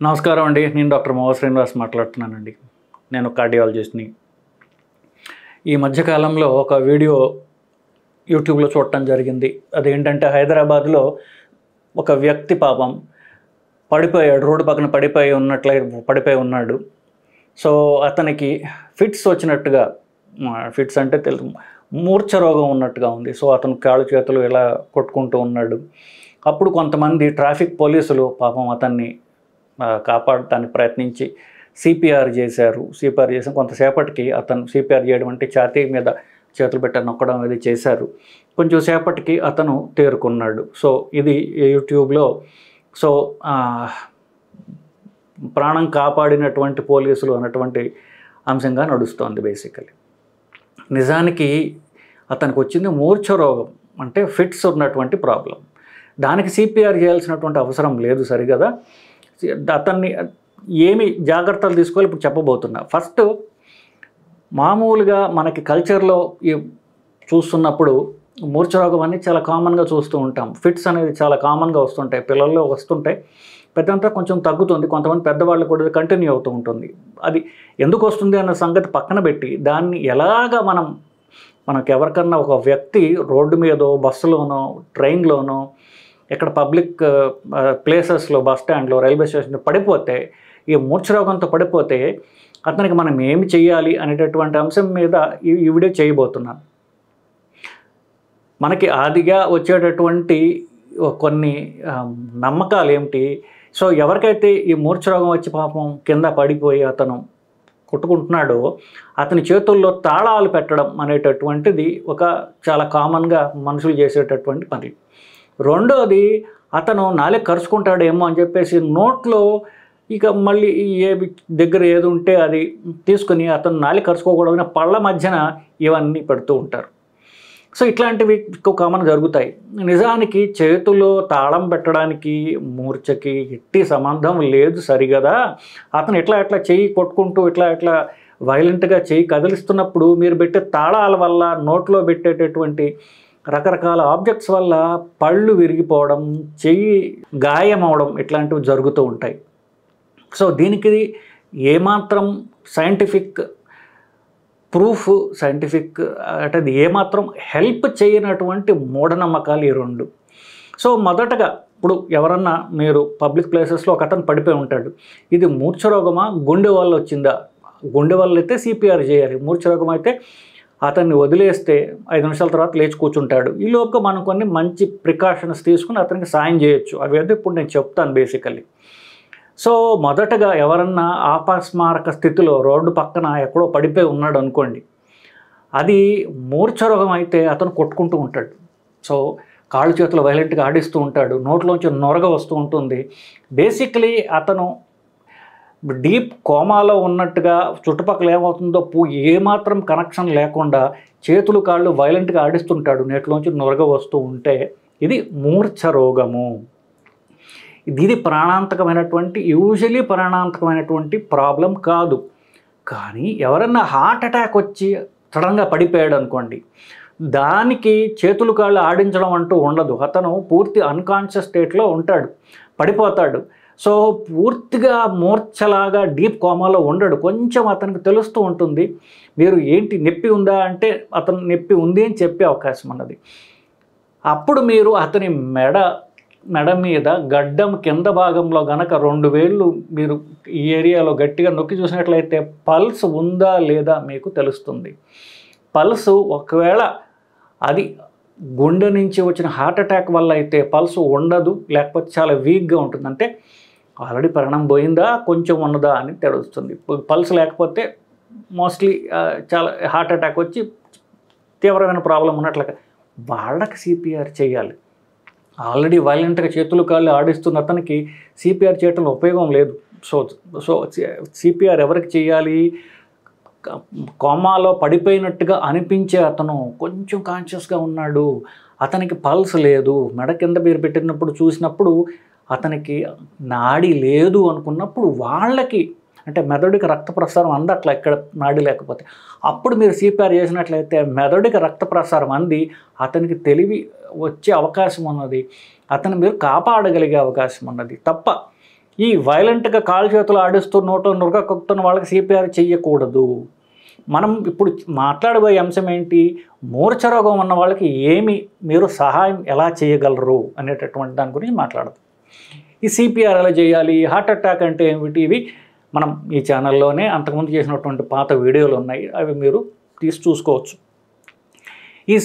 నమస్కారం అండి. నేను డాక్టర్ మోవ శ్రీనివాస్ మాట్లాడుతున్నానండి. నేను కార్డియాలజిస్ట్‌ని. ఈ మధ్య కాలంలో ఒక వీడియో యూట్యూబ్‌లో చూడటం జరిగింది. అదేంటంటే హైదరాబాద్‌లో ఒక వ్యక్తి పాపం పడిపోయాడు. రోడ్డు పక్కన పడిపోయి ఉన్నాడు. సో, అతనికి ఫిట్స్ వచ్చినట్టుగా ఫిట్స్ అంటే తెలుసు మూర్ఛ రోగం ఉన్నట్టుగా ఉంది. సో, అతను కాళ్ళు చేతులు ఇలా కొట్టుకుంటూ ఉన్నాడు. అప్పుడు కొంతమంది ట్రాఫిక్ పోలీసులు పాపం అతన్ని కాపాడటానికి ప్రయత్నించి సిపిఆర్ చేశారు. సిపిఆర్ చేసిన కొంతసేపటికి అతను సిపిఆర్ చేయడం అంటే ఛాతీ మీద చేతులు పెట్టి నొక్కడం అది చేశారు. కొంచెం సేపటికి అతను తేరుకున్నాడు. సో, ఇది యూట్యూబ్‌లో సో, ప్రాణం కాపాడినటువంటి పోలీసులు అన్నటువంటి అంశంగా నడుస్తోంది బేసికలీ. నిజానికి అతనికి వచ్చింది మూర్ఛ రోగం, అంటే ఫిట్స్ ఉన్నటువంటి ప్రాబ్లం. దానికి సిపిఆర్ చేయాల్సినటువంటి అవసరం లేదు సరిగదా. అతన్ని ఏమి జాగ్రత్తలు తీసుకోవాలి ఇప్పుడు చెప్పబోతున్నా. ఫస్ట్ మామూలుగా మనకి కల్చర్లో చూస్తున్నప్పుడు మూర్ఛ రోగం అనేది చాలా కామన్గా చూస్తూ ఉంటాం. ఫిట్స్ అనేది చాలా కామన్గా వస్తుంటాయి, పిల్లల్లో వస్తుంటాయి. పెద్దంతా కొంచెం తగ్గుతుంది, కొంతమంది పెద్దవాళ్ళు కూడా కంటిన్యూ అవుతూ ఉంటుంది. అది ఎందుకు వస్తుంది అన్న సంగతి పక్కన పెట్టి దాన్ని ఎలాగా మనకు ఎవరికన్నా ఒక వ్యక్తి రోడ్డు మీదో బస్సులోనో ట్రైన్లోనో ఇక్కడ పబ్లిక్ ప్లేసెస్లో బస్ స్టాండ్లో రైల్వే స్టేషన్లో పడిపోతే, ఈ మూర్ఛ రోగంతో పడిపోతే అతనికి మనం ఏమి చేయాలి అనేటటువంటి అంశం మీద ఈ వీడియో చేయబోతున్నాను. మనకి ఆదిగా వచ్చేటటువంటి కొన్ని నమ్మకాలు ఏమిటి? సో, ఎవరికైతే ఈ మూర్ఛ రోగం వచ్చి పాపం కింద పడిపోయి అతను కొట్టుకుంటున్నాడో అతని చేతుల్లో తాళాలు పెట్టడం అనేటటువంటిది ఒక చాలా కామన్గా మనుషులు చేసేటటువంటి పని. రెండోది, అతను నాలుక కరుచుకుంటాడేమో అని చెప్పేసి నోట్లో ఇక మళ్ళీ దగ్గర ఏది ఉంటే అది తీసుకుని అతను నాలుక కరుచుకోకూడదని పళ్ళ మధ్యన ఇవన్నీ పెడుతూ ఉంటారు. సో, ఇట్లాంటివి ఎక్కువ కామన్ జరుగుతాయి. నిజానికి చేతిలో తాళం పెట్టడానికి మూర్ఛకి ఎట్టి సంబంధం లేదు సరిగదా. అతను ఎట్లా చెయ్యి కొట్టుకుంటూ ఇట్లా వైలెంట్గా చెయ్యి కదిలిస్తున్నప్పుడు మీరు పెట్టే తాళాల వల్ల, నోట్లో పెట్టేటటువంటి రకరకాల ఆబ్జెక్ట్స్ వల్ల పళ్ళు విరిగిపోవడం, చెయ్యి గాయమవడం ఇట్లాంటివి జరుగుతూ ఉంటాయి. సో, దీనికి ఏమాత్రం సైంటిఫిక్ ప్రూఫ్, అంటే అది ఏమాత్రం హెల్ప్ చేయనటువంటి మూఢనమ్మకాలు ఈ రెండు. సో, మొదటగా ఇప్పుడు ఎవరన్నా మీరు పబ్లిక్ ప్లేసెస్లో ఒక అతను పడిపోయి ఉంటాడు. ఇది మూర్ఛ రోగమా, గుండె వల్ల వచ్చిందా? గుండె వల్ల అయితే సిపిఆర్ చేయాలి. మూర్ఛ రోగం అయితే అతన్ని వదిలేస్తే 5 నిమిషాల తర్వాత లేచి కూర్చుంటాడు. ఈ లోపుగా మనం కొన్ని మంచి ప్రికాషన్స్ తీసుకుని అతనికి సాయం చేయొచ్చు. అవి అయితే ఇప్పుడు నేను చెప్తాను బేసికల్లీ. సో, మొదటగా ఎవరన్నా ఆపస్మారక స్థితిలో రోడ్డు పక్కన ఎక్కడో పడిపోయి ఉన్నాడు అనుకోండి, అది మూర్ఛ రోగం అయితే అతను కొట్టుకుంటూ ఉంటాడు. సో, కాళ్ళు చేతులు వైలెంట్గా ఆడిస్తూ ఉంటాడు, నోట్లోంచి నొరగ వస్తూ ఉంటుంది. బేసికలీ అతను డీప్ కోమాలో ఉన్నట్టుగా చుట్టుపక్కల ఏమవుతుందో ఏమాత్రం కనెక్షన్ లేకుండా చేతులు కాళ్ళు వైలెంట్గా ఆడిస్తుంటాడు, నేటిలోంచి నొరగ వస్తూ ఉంటే ఇది మూర్ఛ రోగము. ఇది యూజువలీ ప్రాణాంతకమైనటువంటి ప్రాబ్లం కాదు. కానీ ఎవరన్నా హార్ట్ అటాక్ వచ్చి సడన్గా పడిపోయాడు అనుకోండి, దానికి చేతులు కాళ్ళు ఆడించడం అంటూ ఉండదు. అతను పూర్తి అన్కాన్షియస్ స్టేట్లో ఉంటాడు, పడిపోతాడు. సో, పూర్తిగా మూర్ఛలాగా డీప్ కోమాలో ఉండడు. కొంచెం అతనికి తెలుస్తూ ఉంటుంది. మీరు ఏంటి నొప్పి ఉందా అంటే అతను నొప్పి ఉంది అని చెప్పే అవకాశం ఉన్నది. అప్పుడు మీరు అతని మెడ మీద గడ్డం కింద భాగంలో గనక 2 వేళ్ళు మీరు ఈ ఏరియాలో గట్టిగా నొక్కి చూసినట్లయితే పల్స్ ఉందా లేదా మీకు తెలుస్తుంది. పల్స్ ఒకవేళ అది గుండె నుంచి వచ్చిన హార్ట్ అటాక్ వల్ల అయితే పల్స్ ఉండదు, లేకపోతే చాలా వీక్గా ఉంటుంది. అంటే ఆల్రెడీ ప్రాణం పోయిందా, కొంచెం ఉన్నదా అని తెలుస్తుంది. పల్స్ లేకపోతే మోస్ట్లీ చాలా హార్ట్ అటాక్ వచ్చి తీవ్రమైన ప్రాబ్లం ఉన్నట్లుగా వాళ్ళకి సిపిఆర్ చేయాలి. ఆల్రెడీ వైలెంట్గా చేతులు కాళ్ళు ఆడిస్తున్న అతనికి సిపిఆర్ చేయటంలో ఉపయోగం లేదు. సో సిపిఆర్ ఎవరికి చేయాలి? కోమాలో పడిపోయినట్టుగా అనిపించే అతను కొంచెం కాన్షియస్గా ఉన్నాడు, అతనికి పల్స్ లేదు, మెడ కింద మీరు పెట్టినప్పుడు చూసినప్పుడు అతనికి నాడి లేదు అనుకున్నప్పుడు వాళ్ళకి, అంటే మెదడుకి రక్త ప్రసారం అందట్లా ఇక్కడ నాడి లేకపోతే, అప్పుడు మీరు సిపిఆర్ చేసినట్లయితే మెదడుకి రక్త ప్రసారం అంది అతనికి తెలివి వచ్చే అవకాశం ఉన్నది, అతను మీరు కాపాడగలిగే అవకాశం ఉన్నది. తప్ప ఈ వైలెంట్గా కాలు చేతులు ఆడిస్తూ నోట్లో నురగ కొక్కుతున్న వాళ్ళకి సిపిఆర్ చెయ్యకూడదు. మనం ఇప్పుడు మాట్లాడబోయే అంశం ఏంటి, మూర్ఛరోగం ఉన్న వాళ్ళకి మీరు సహాయం ఎలా చేయగలరు అనేటటువంటి దాని గురించి మాట్లాడదాం. ఈ సిపిఆర్ ఎలా చేయాలి, హార్ట్ అటాక్ అంటే ఏమిటి, ఇవి మనం ఈ ఛానల్లోనే అంతకుముందు చేసినటువంటి పాత వీడియోలు ఉన్నాయి, అవి మీరు చూసుకోవచ్చు. ఈ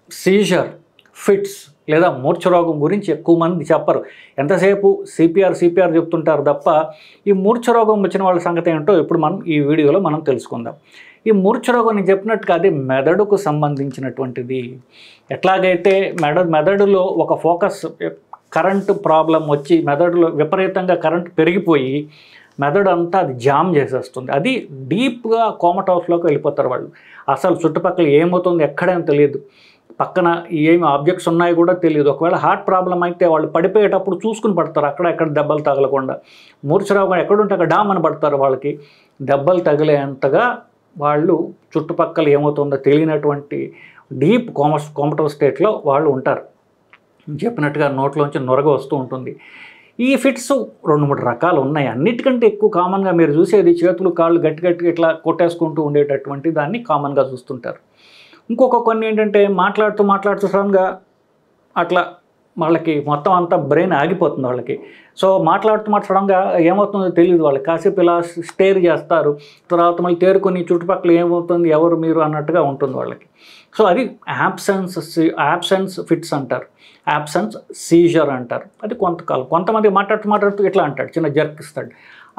సీజర్, ఫిట్స్ లేదా మూర్ఛరోగం గురించి ఎక్కువ మంది చెప్పరు. ఎంతసేపు సిపిఆర్ చెప్తుంటారు తప్ప ఈ మూర్ఛరోగం వచ్చిన వాళ్ళ సంగతి ఏంటో ఇప్పుడు మనం ఈ వీడియోలో మనం తెలుసుకుందాం. ఈ మూర్ఛరోగం నేను చెప్పినట్టుగా అది మెదడుకు సంబంధించినటువంటిది. ఎట్లాగైతే మెదడులో ఒక ఫోకస్ కరెంటు ప్రాబ్లం వచ్చి మెదడులో విపరీతంగా కరెంటు పెరిగిపోయి మెదడు అంతా అది జామ్ చేసేస్తుంది. అది డీప్గా కోమటౌస్లోకి వెళ్ళిపోతారు వాళ్ళు. అసలు చుట్టుపక్కల ఏమవుతుంది ఎక్కడేం తెలియదు, పక్కన ఏమి ఆబ్జెక్ట్స్ ఉన్నాయో కూడా తెలియదు. ఒకవేళ హార్ట్ ప్రాబ్లం అయితే వాళ్ళు పడిపోయేటప్పుడు చూసుకుని పడతారు, అక్కడ ఎక్కడ దెబ్బలు తగలకుండా. మూర్ఛరోగం ఎక్కడుంటే అక్కడ డామ్ అని పడతారు. వాళ్ళకి దెబ్బలు తగిలేంతగా వాళ్ళు చుట్టుపక్కల ఏమవుతుందో తెలియనటువంటి డీప్ కోమటౌస్ స్టేట్లో వాళ్ళు ఉంటారు. చెప్పినట్టుగా నోట్లోంచి నొరగ వస్తూ ఉంటుంది. ఈ ఫిట్స్ 2-3 రకాలు ఉన్నాయి. అన్నిటికంటే ఎక్కువ కామన్గా మీరు చూసేది చేతులు కాళ్ళు గట్టిగా ఇట్లా కొట్టేసుకుంటూ ఉండేటటువంటి దాన్ని కామన్గా చూస్తుంటారు. ఇంకొక కొన్ని ఏంటంటే మాట్లాడుతూ సడన్గా అట్లా వాళ్ళకి మొత్తం అంతా బ్రెయిన్ ఆగిపోతుంది వాళ్ళకి. సో మాట్లాడుతూ సడన్గా ఏమవుతుందో తెలియదు వాళ్ళకి. కాసేపు ఇలా స్టేర్ చేస్తారు, తర్వాత మళ్ళీ తేరుకొని చుట్టుపక్కల ఏమవుతుంది ఎవరు మీరు అన్నట్టుగా ఉంటుంది వాళ్ళకి. సో అది యాబ్సెన్స్ ఫిట్స్ అంటారు, యాబ్సెన్స్ సీజర్ అంటారు. అది కొంతకాలం. కొంతమంది మాట్లాడుతూ ఇట్లా అంటాడు, చిన్న జర్క్ ఇస్తాడు,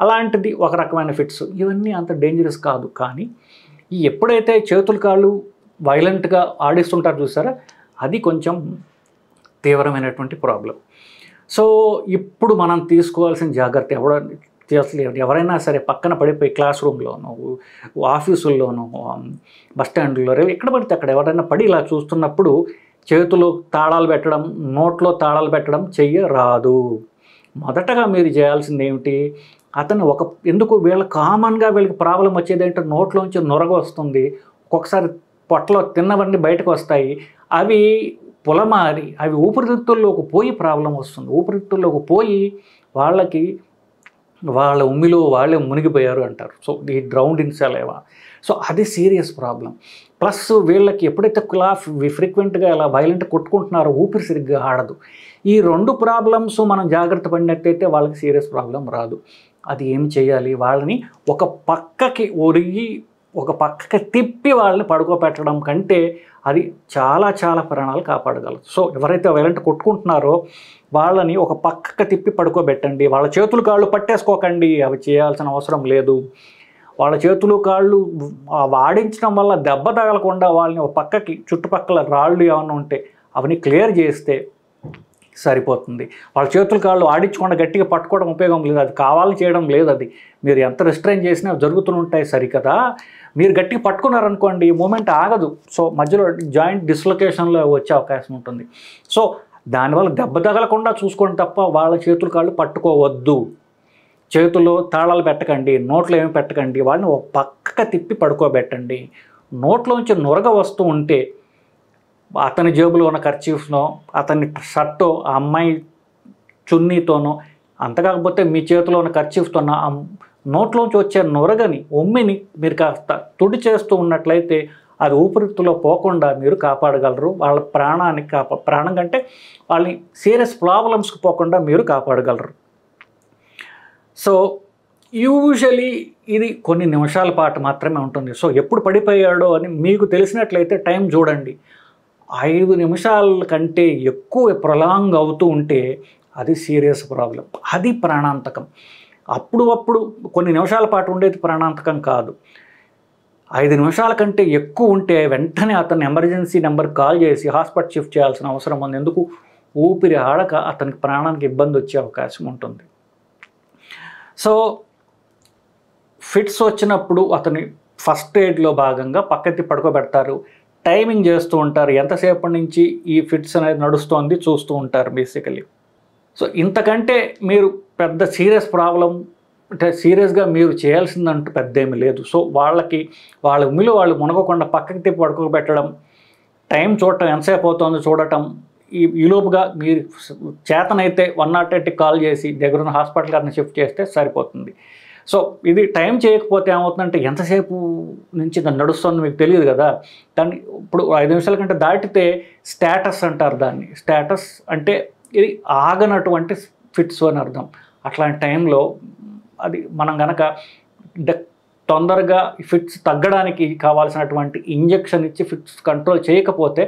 అలాంటిది ఒక రకమైన ఫిట్స్. ఇవన్నీ అంత డేంజరస్ కాదు. కానీ ఈ ఎప్పుడైతే చేతులు కాళ్ళు వైలెంట్గా ఆడిస్తుంటారు చూసారా, అది కొంచెం తీవ్రమైనటువంటి ప్రాబ్లం. సో ఇప్పుడు మనం తీసుకోవాల్సిన జాగ్రత్త ఎవరైనా సరే పక్కన పడిపోయి క్లాస్ రూమ్లోనో, ఆఫీసుల్లోనో, బస్టాండ్లో ఎక్కడ పడితే అక్కడ ఎవరైనా పడి ఇలా చూస్తున్నప్పుడు చేతులు తాళాలు పెట్టడం, నోట్లో తాళాలు పెట్టడం చెయ్యరాదు. మొదటగా మీరు చేయాల్సింది ఏమిటి, అతను ఎందుకు కామన్గా వీళ్ళకి ప్రాబ్లం వచ్చేది ఏంటంటే నోట్లోంచి నొరగ వస్తుంది, ఒక్కొక్కసారి పొట్టలో తిన్నవన్నీ బయటకు వస్తాయి, అవి పొలమారి అవి ఊపిరితిత్తుల్లోకి పోయి ప్రాబ్లం వస్తుంది. ఊపిరితిత్తుల్లోకి పోయి వాళ్ళ ఉమ్మిలో వాళ్ళే మునిగిపోయారు అంటారు. సో ఈ డ్రౌండ్ ఇన్ సలైవా. సో అది సీరియస్ ప్రాబ్లం. ప్లస్ వీళ్ళకి ఎప్పుడైతే ఫ్రీక్వెంట్గా ఇలా వైలెంట్ కొట్టుకుంటున్నారో ఊపిరి సరిగ్గా ఆడదు. ఈ 2 ప్రాబ్లమ్స్ మనం జాగ్రత్త పడినట్టయితే వాళ్ళకి సీరియస్ ప్రాబ్లం రాదు. అది ఏం చేయాలి, వాళ్ళని ఒక పక్కకి తిప్పి వాళ్ళని పడుకోబెట్టడం కంటే అది చాలా ప్రాణాలు కాపాడగలదు. సో ఎవరైతే వైలెంట్ కొట్టుకుంటున్నారో వాళ్ళని ఒక పక్కకి తిప్పి పడుకోబెట్టండి. వాళ్ళ చేతులు కాళ్ళు పట్టేసుకోకండి, అవి చేయాల్సిన అవసరం లేదు. వాళ్ళ చేతులు కాళ్ళు వాడించడం వల్ల దెబ్బ తగలకుండా వాళ్ళని ఒక పక్కకి చుట్టుపక్కల రాళ్ళు ఏమైనా ఉంటే అవన్నీ క్లియర్ చేస్తే సరిపోతుంది. వాళ్ళ చేతులు కాళ్ళు ఆడించకుండా గట్టిగా పట్టుకోవడం ఉపయోగం లేదు, అది కావాలని చేయడం లేదు. అది మీరు ఎంత రిస్ట్రైన్ చేసినా జరుగుతూ ఉంటాయి సరికదా. మీరు గట్టిగా పట్టుకున్నారనుకోండి మూమెంట్ ఆగదు. సో మధ్యలో జాయింట్ డిస్లొకేషన్లో వచ్చే అవకాశం ఉంటుంది. సో దానివల్ల దెబ్బ తగలకుండా చూసుకోండి తప్ప వాళ్ళ చేతులు కాళ్ళు పట్టుకోవద్దు. చేతుల్లో తాళాలు పెట్టకండి, నోట్లో ఏమి పెట్టకండి, వాళ్ళని ఒక పక్కకి తిప్పి పడుకోబెట్టండి. నోట్లోంచి నొరగ వస్తూ ఉంటే అతని జేబులో ఉన్న కర్చీఫ్నో, అతని షర్టో, ఆ అమ్మాయి చున్నీతోనో, అంతకాకపోతే మీ చేతిలో ఉన్న కర్చీఫ్తోనో ఆ నోట్లోంచి వచ్చే నొరగని ఉమ్మిని మీరు కాస్త తుడి చేస్తూ ఉన్నట్లయితే అది ఊపిరితిత్తులో పోకుండా మీరు కాపాడగలరు. వాళ్ళ ప్రాణం కంటే వాళ్ళని సీరియస్ ప్రాబ్లమ్స్కి పోకుండా మీరు కాపాడగలరు. సో యూజువలీ ఇది కొన్ని నిమిషాల పాటు మాత్రమే ఉంటుంది. సో ఎప్పుడు పడిపోయాడో అని మీకు తెలిసినట్లయితే టైం చూడండి. 5 నిమిషాల కంటే ఎక్కువ ప్రొలాంగ్ అవుతూ ఉంటే అది సీరియస్ ప్రాబ్లం, అది ప్రాణాంతకం. అప్పుడు కొన్ని నిమిషాల పాటు ఉండేది ప్రాణాంతకం కాదు. 5 నిమిషాల కంటే ఎక్కువ ఉంటే వెంటనే అతను ఎమర్జెన్సీ నెంబర్ కాల్ చేసి హాస్పిటల్ షిఫ్ట్ చేయాల్సిన అవసరం ఉంది. ఎందుకు, ఊపిరి ఆడక అతనికి ప్రాణానికి ఇబ్బంది వచ్చే అవకాశం ఉంటుంది. సో ఫిట్స్ వచ్చినప్పుడు అతని ఫస్ట్ ఎయిడ్లో భాగంగా పక్కకి పడుకోబెడతారు, టైమింగ్ చేస్తూ ఉంటారు, ఎంతసేపటి నుంచి ఈ ఫిట్స్ అనేది నడుస్తోంది చూస్తూ ఉంటారు బేసికలీ. సో ఇంతకంటే మీరు పెద్ద సీరియస్ ప్రాబ్లం అంటే సీరియస్గా మీరు చేయాల్సిందంటూ పెద్ద ఏమీ లేదు. సో వాళ్ళ ఉమ్మిలో వాళ్ళు మునగకుండా పక్కకి తిప్పి పడుకోబెట్టడం, టైం చూడటం, ఎంతసేపు అవుతుందో చూడటం, ఈలోపుగా మీరు చేతనైతే 108కి కాల్ చేసి దగ్గరున్న హాస్పిటల్కి అతను షిఫ్ట్ చేస్తే సరిపోతుంది. సో ఇది టైం చేయకపోతే ఏమవుతుందంటే ఎంతసేపు నుంచి దాన్ని నడుస్తుంది మీకు తెలియదు కదా. దాన్ని ఇప్పుడు 5 నిమిషాల కంటే దాటితే స్టేటస్ అంటారు దాన్ని. స్టేటస్ అంటే ఇది ఆగనటువంటి ఫిట్స్ అని అర్థం. అట్లాంటి టైంలో అది మనం కనుక తొందరగా ఫిట్స్ తగ్గడానికి కావాల్సినటువంటి ఇంజెక్షన్ ఇచ్చి ఫిట్స్ కంట్రోల్ చేయకపోతే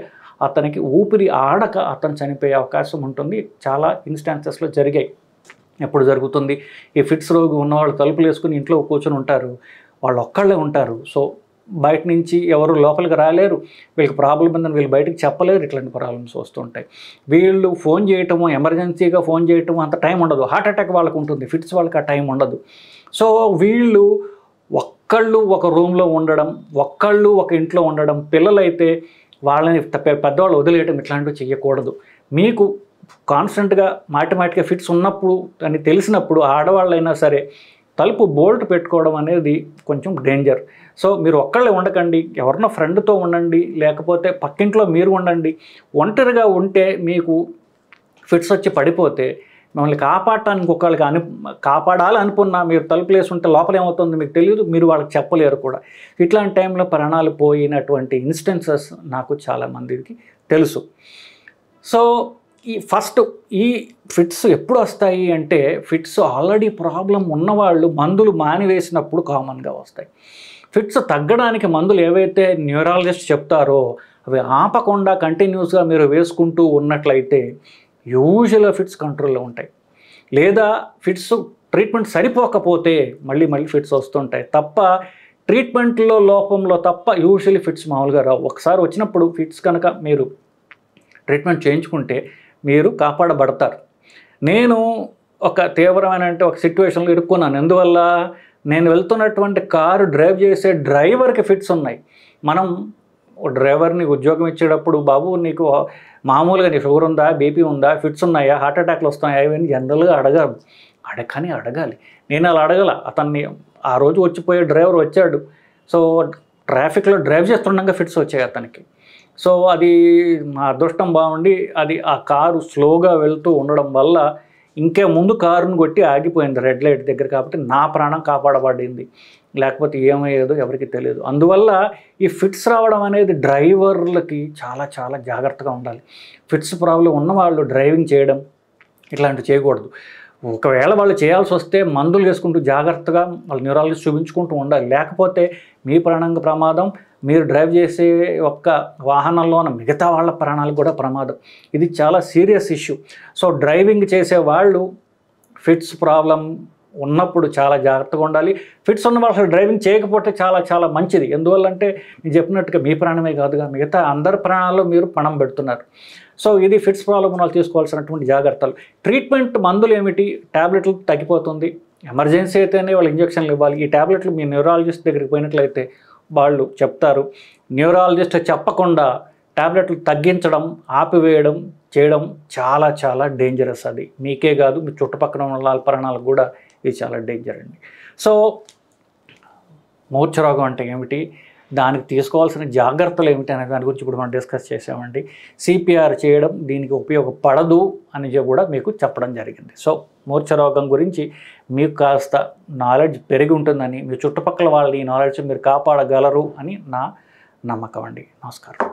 అతనికి ఊపిరి ఆడక అతను చనిపోయే అవకాశం ఉంటుంది. చాలా ఇన్స్టాన్సెస్లో జరిగాయి. ఎప్పుడు జరుగుతుంది, ఈ ఫిట్స్ రోగి ఉన్నవాళ్ళు తలుపులు వేసుకుని ఇంట్లో కూర్చొని ఉంటారు, వాళ్ళు ఒక్కళ్ళే ఉంటారు. సో బయట నుంచి ఎవరు లోపలికి రాలేరు, వీళ్ళకి ప్రాబ్లం ఉందని వీళ్ళు బయటకు చెప్పలేరు. ఇట్లాంటి ప్రాబ్లమ్స్ వస్తుంటాయి. వీళ్ళు ఫోన్ చేయటము, ఎమర్జెన్సీగా ఫోన్ చేయటము అంత టైం ఉండదు. హార్ట్ అటాక్ వాళ్ళకు ఉంటుంది, ఫిట్స్ వాళ్ళకి ఆ టైం ఉండదు. సో వీళ్ళు ఒక్కళ్ళు ఒక రూమ్లో ఉండడం, ఒక్కళ్ళు ఒక ఇంట్లో ఉండడం, పిల్లలైతే వాళ్ళని పెద్దవాళ్ళు వదిలేయటం ఇట్లాంటివి చేయకూడదు. మీకు కాన్స్టెంట్గా మాటిమాటిగా ఫిట్స్ ఉన్నప్పుడు అని తెలిసినప్పుడు ఆడవాళ్ళైనా సరే తలుపు బోల్ట్ పెట్టుకోవడం అనేది కొంచెం డేంజర్. సో మీరు ఒక్కళ్ళే ఉండకండి, ఎవరినో ఫ్రెండ్తో ఉండండి, లేకపోతే పక్కింట్లో మీరు ఉండండి. ఒంటరిగా ఉంటే మీకు ఫిట్స్ వచ్చి పడిపోతే మిమ్మల్ని కాపాడటానికి ఒకళ్ళకి కాపాడాలి అనుకున్నా మీరు తలుపులు వేసుంటే లోపల ఏమవుతుందో మీకు తెలియదు, మీరు వాళ్ళకి చెప్పలేరు కూడా. ఇట్లాంటి టైంలో ప్రాణాలు పోయినటువంటి ఇన్స్టెన్సెస్ నాకు చాలామందికి తెలుసు. సో ఈ ఫిట్స్ ఎప్పుడు వస్తాయి అంటే ఫిట్స్ ఆల్రెడీ ప్రాబ్లం ఉన్నవాళ్ళు మందులు మానివేసినప్పుడు కామన్గా వస్తాయి. ఫిట్స్ తగ్గడానికి మందులు ఏవైతే న్యూరాలజిస్ట్ చెప్తారో అవి ఆపకుండా కంటిన్యూస్గా మీరు వేసుకుంటూ ఉన్నట్లయితే యూజువల్గా ఫిట్స్ కంట్రోల్లో ఉంటాయి. లేదా ఫిట్స్ ట్రీట్మెంట్ సరిపోకపోతే మళ్ళీ ఫిట్స్ వస్తుంటాయి తప్ప ట్రీట్మెంట్లో లోపంలో తప్ప యూజువల్లీ ఫిట్స్ మామూలుగా రావు. ఒకసారి వచ్చినప్పుడు ఫిట్స్ కనుక మీరు ట్రీట్మెంట్ చేయించుకుంటే మీరు కాపాడబడతారు. నేను ఒక తీవ్రమైన ఒక సిచ్యువేషన్లో ఇరుక్కున్నాను. ఎందువల్ల నేను వెళ్తున్నటువంటి కారు డ్రైవ్ చేసే డ్రైవర్కి ఫిట్స్ ఉన్నాయి. మనం డ్రైవర్ని ఉద్యోగం ఇచ్చేటప్పుడు బాబు నీకు మామూలుగా నీ షుగర్ ఉందా, బీపీ ఉందా, ఫిట్స్ ఉన్నాయా, హార్ట్ అటాక్లు వస్తున్నాయా ఇవన్నీ జనరల్గా అడగాలి. అడగాలి. నేను అలా అడగల. అతన్ని ఆ రోజు వచ్చిపోయే డ్రైవర్ వచ్చాడు. సో ట్రాఫిక్లో డ్రైవ్ చేస్తుండగా ఫిట్స్ వచ్చాయి అతనికి. సో అది మా అదృష్టం బాగుండి అది ఆ కారు స్లోగా వెళ్తూ ఉండడం వల్ల ఇంకే ముందు కారుని కొట్టి ఆగిపోయింది రెడ్ లైట్ దగ్గర. కాబట్టి నా ప్రాణం కాపాడబడింది, లేకపోతే ఏమయ్యేదో ఎవరికి తెలియదు. అందువల్ల ఈ ఫిట్స్ రావడం అనేది డ్రైవర్లకి చాలా చాలా జాగ్రత్తగా ఉండాలి. ఫిట్స్ ప్రాబ్లం ఉన్నవాళ్ళు డ్రైవింగ్ చేయడం ఇట్లాంటివి చేయకూడదు. ఒకవేళ వాళ్ళు చేయాల్సి వస్తే మందులు వేసుకుంటూ జాగ్రత్తగా వాళ్ళు న్యూరాలజిస్ట్ చూపించుకుంటూ ఉండాలి. లేకపోతే మీ ప్రాణానికి ప్రమాదం, మీరు డ్రైవ్ చేసే ఒక్క వాహనంలోన మిగతా వాళ్ళ ప్రాణాలకు కూడా ప్రమాదం. ఇది చాలా సీరియస్ ఇష్యూ. సో డ్రైవింగ్ చేసే వాళ్ళు ఫిట్స్ ప్రాబ్లం ఉన్నప్పుడు చాలా జాగ్రత్తగా ఉండాలి. ఫిట్స్ ఉన్న వాళ్ళు డ్రైవింగ్ చేయకపోతే చాలా చాలా మంచిది. ఎందువల్లంటే నేను చెప్పినట్టుగా మీ ప్రాణమే కాదుగా మిగతా అందరి ప్రాణాల్లో మీరు పణం పెడుతున్నారు. సో ఇది ఫిట్స్ ప్రాబ్లం వాళ్ళు తీసుకోవాల్సినటువంటి జాగ్రత్తలు. ట్రీట్మెంట్ మందులు ఏమిటి, ట్యాబ్లెట్లు తగ్గిపోతుంది. ఎమర్జెన్సీ అయితేనే వాళ్ళు ఇంజక్షన్లు ఇవ్వాలి. ఈ ట్యాబ్లెట్లు మీ న్యూరాలజిస్ట్ దగ్గరికి పోయినట్లయితే వాళ్ళు చెప్తారు. న్యూరాలజిస్ట్ చెప్పకుండా ట్యాబ్లెట్లు తగ్గించడం, ఆపివేయడం చేయడం చాలా చాలా డేంజరస్. అది మీకే కాదు మీ చుట్టుపక్కల ఉన్న వాళ్ళ ప్రాణాలకు కూడా ఇది చాలా డేంజర్ అండి. సో మూర్ఛరోగం అంటే ఏమిటి, దానికి తీసుకోవాల్సిన జాగ్రత్తలు ఏమిటి అనే దాని గురించి ఇప్పుడు మనం డిస్కస్ చేసామండి. సిపిఆర్ చేయడం దీనికి ఉపయోగపడదు అని కూడా మీకు చెప్పడం జరిగింది. సో మూర్ఛరోగం గురించి మీకు కాస్త నాలెడ్జ్ పెరిగి ఉంటుందని, మీ చుట్టుపక్కల వాళ్ళని ఈ నాలెడ్జ్ మీరు కాపాడగలరు అని నా నమ్మకం అండి. నమస్కారం.